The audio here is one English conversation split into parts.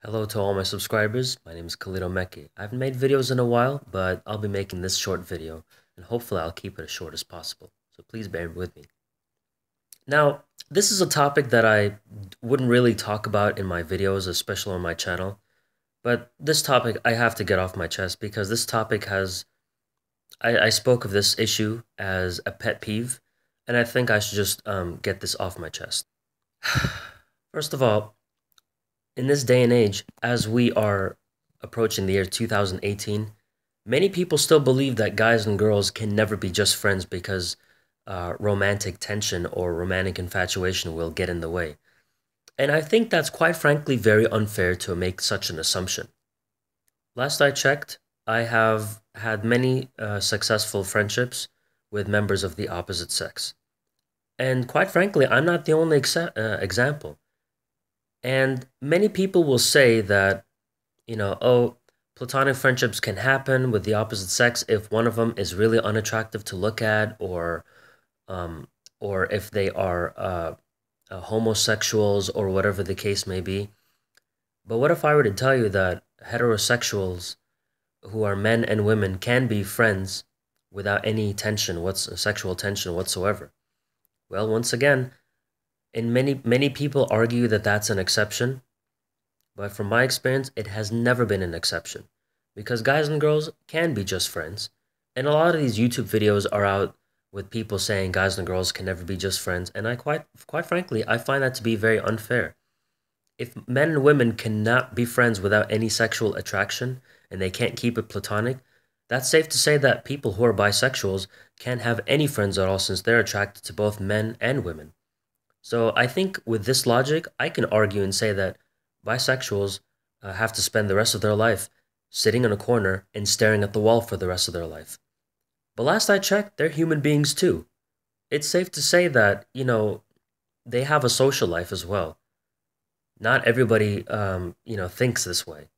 Hello to all my subscribers, my name is Khalid Mekki. I haven't made videos in a while, but I'll be making this short video, and hopefully I'll keep it as short as possible, so please bear with me. Now, this is a topic that I wouldn't really talk about in my videos, especially on my channel, but this topic I have to get off my chest because this topic I spoke of this issue as a pet peeve, and I think I should just get this off my chest. First of all, in this day and age, as we are approaching the year 2018, many people still believe that guys and girls can never be just friends because romantic tension or romantic infatuation will get in the way. And I think that's quite frankly very unfair to make such an assumption. Last I checked, I have had many successful friendships with members of the opposite sex. And quite frankly, I'm not the only example. And many people will say that, oh, platonic friendships can happen with the opposite sex if one of them is really unattractive to look at, um, or if they are homosexuals, or whatever the case may be. But what if I were to tell you that heterosexuals who are men and women can be friends without any tension, sexual tension whatsoever? Well, once again, and many people argue that that's an exception, but from my experience, it has never been an exception because guys and girls can be just friends. And a lot of these YouTube videos are out with people saying guys and girls can never be just friends, and I quite frankly, I find that to be very unfair. If men and women cannot be friends without any sexual attraction and they can't keep it platonic, that's safe to say that people who are bisexuals can't have any friends at all since they're attracted to both men and women. So I think with this logic, I can argue and say that bisexuals have to spend the rest of their life sitting in a corner and staring at the wall for the rest of their life. But last I checked, they're human beings too. It's safe to say that, they have a social life as well. Not everybody, thinks this way.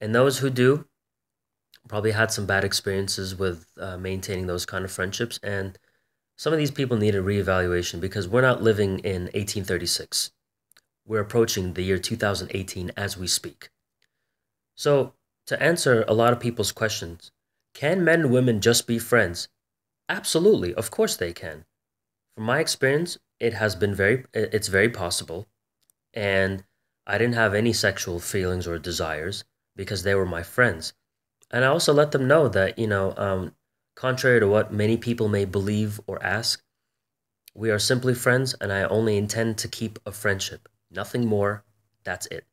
And those who do probably had some bad experiences with maintaining those kind of friendships. And some of these people need a reevaluation because we're not living in 1836. We're approaching the year 2018 as we speak. So, to answer a lot of people's questions, can men and women just be friends? Absolutely, of course they can. From my experience, it's very possible, and I didn't have any sexual feelings or desires because they were my friends. And I also let them know that, contrary to what many people may believe or ask, we are simply friends, and I only intend to keep a friendship. Nothing more. That's it.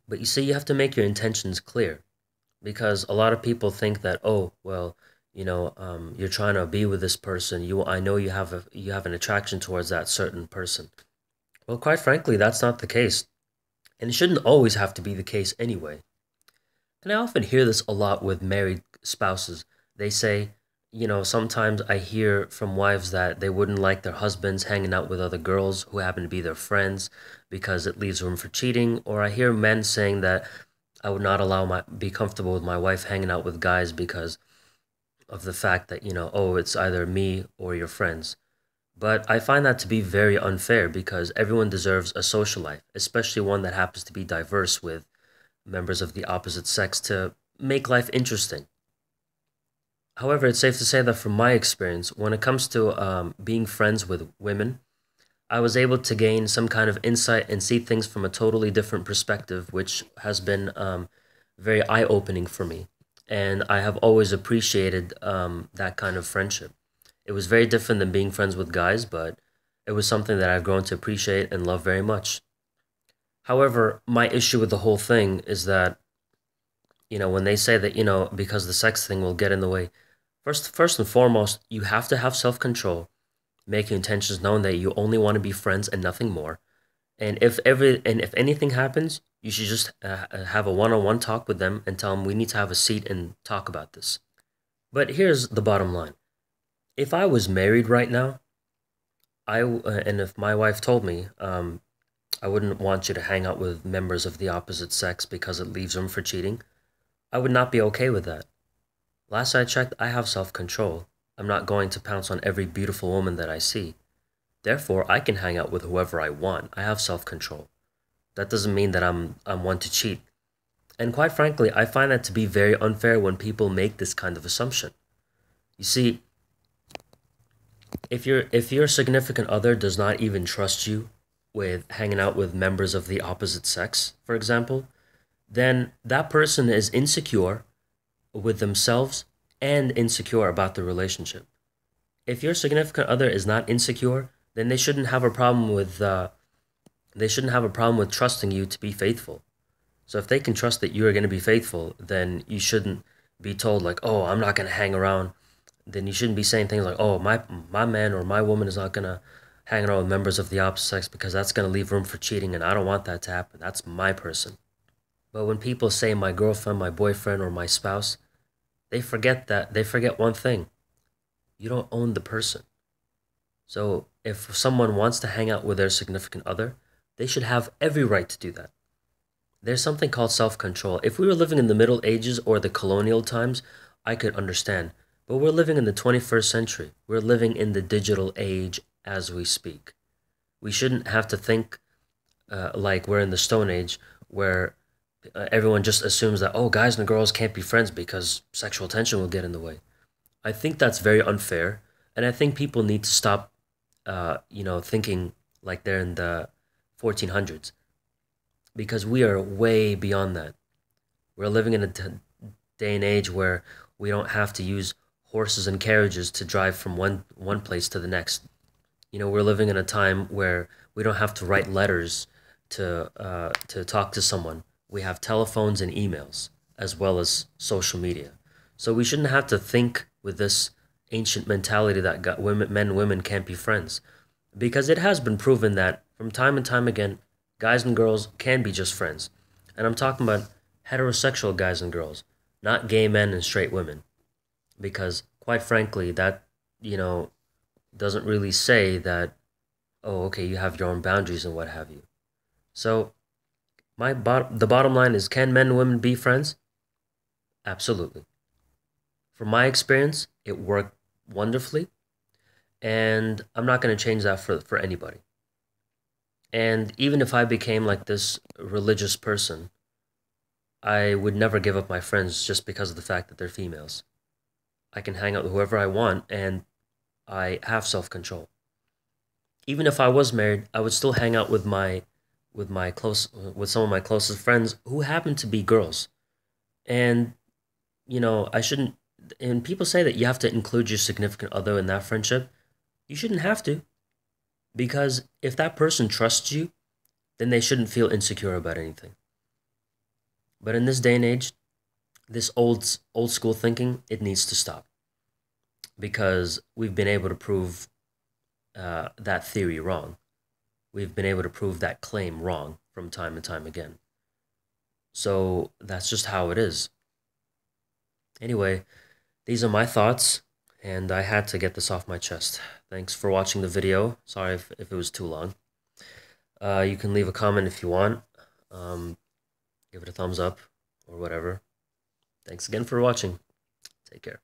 But you see, you have to make your intentions clear because a lot of people think that, oh, well, you're trying to be with this person. I know you have an attraction towards that certain person. Well, quite frankly, that's not the case, and it shouldn't always have to be the case anyway. And I often hear this a lot with married spouses. They say, sometimes I hear from wives that they wouldn't like their husbands hanging out with other girls who happen to be their friends because it leaves room for cheating. Or I hear men saying that I would not be comfortable with my wife hanging out with guys because of the fact that, oh, it's either me or your friends. But I find that to be very unfair because everyone deserves a social life, especially one that happens to be diverse with members of the opposite sex to make life interesting. However, it's safe to say that from my experience, when it comes to being friends with women, I was able to gain some kind of insight and see things from a totally different perspective, which has been very eye opening for me. And I have always appreciated that kind of friendship. It was very different than being friends with guys, but it was something that I've grown to appreciate and love very much. However, my issue with the whole thing is that, when they say that, because the sex thing will get in the way, first and foremost, you have to have self-control, make your intentions known that you only want to be friends and nothing more. And if anything happens, you should just have a one-on-one talk with them and tell them we need to have a seat and talk about this. But here's the bottom line. If I was married right now, and if my wife told me, I wouldn't want you to hang out with members of the opposite sex because it leaves room for cheating, I would not be okay with that. Last I checked, I have self-control. I'm not going to pounce on every beautiful woman that I see. Therefore, I can hang out with whoever I want. I have self-control. That doesn't mean that I'm one to cheat. And quite frankly, I find that to be very unfair when people make this kind of assumption. You see, if your significant other does not even trust you with hanging out with members of the opposite sex, for example, then that person is insecure with themselves and insecure about the relationship. If your significant other is not insecure, then they shouldn't have a problem with trusting you to be faithful. So if they can trust that you are going to be faithful, then you shouldn't be told like, "Oh, I'm not going to hang around." Then you shouldn't be saying things like, "Oh, my man or my woman is not going to hang around with members of the opposite sex because that's going to leave room for cheating and I don't want that to happen. That's my person." But when people say my girlfriend, my boyfriend, or my spouse, they forget one thing. You don't own the person. So if someone wants to hang out with their significant other, they should have every right to do that. There's something called self-control. If we were living in the Middle Ages or the colonial times, I could understand. But we're living in the 21st century. We're living in the digital age as we speak. We shouldn't have to think like we're in the Stone Age where everyone just assumes that, oh, guys and girls can't be friends because sexual tension will get in the way. I think that's very unfair. And I think people need to stop, thinking like they're in the 1400s because we are way beyond that. We're living in a day and age where we don't have to use horses and carriages to drive from one place to the next. We're living in a time where we don't have to write letters to talk to someone. We have telephones and emails as well as social media. So we shouldn't have to think with this ancient mentality that men and women can't be friends, because it has been proven that from time and time again, guys and girls can be just friends. And I'm talking about heterosexual guys and girls, not gay men and straight women, because quite frankly, that you know doesn't really say that, oh, okay, you have your own boundaries and what have you. So the bottom line is, can men and women be friends? Absolutely. From my experience, it worked wonderfully, and I'm not going to change that for anybody. And even if I became like this religious person, I would never give up my friends just because of the fact that they're females. I can hang out with whoever I want, and I have self-control. Even if I was married, I would still hang out with some of my closest friends who happen to be girls. And I shouldn't. And people say that you have to include your significant other in that friendship. You shouldn't have to, because if that person trusts you, then they shouldn't feel insecure about anything. But in this day and age, this old school thinking, it needs to stop, because we've been able to prove that theory wrong. We've been able to prove that claim wrong from time and time again. So that's just how it is. Anyway, these are my thoughts, and I had to get this off my chest. Thanks for watching the video. Sorry if it was too long. You can leave a comment if you want. Give it a thumbs up or whatever. Thanks again for watching. Take care.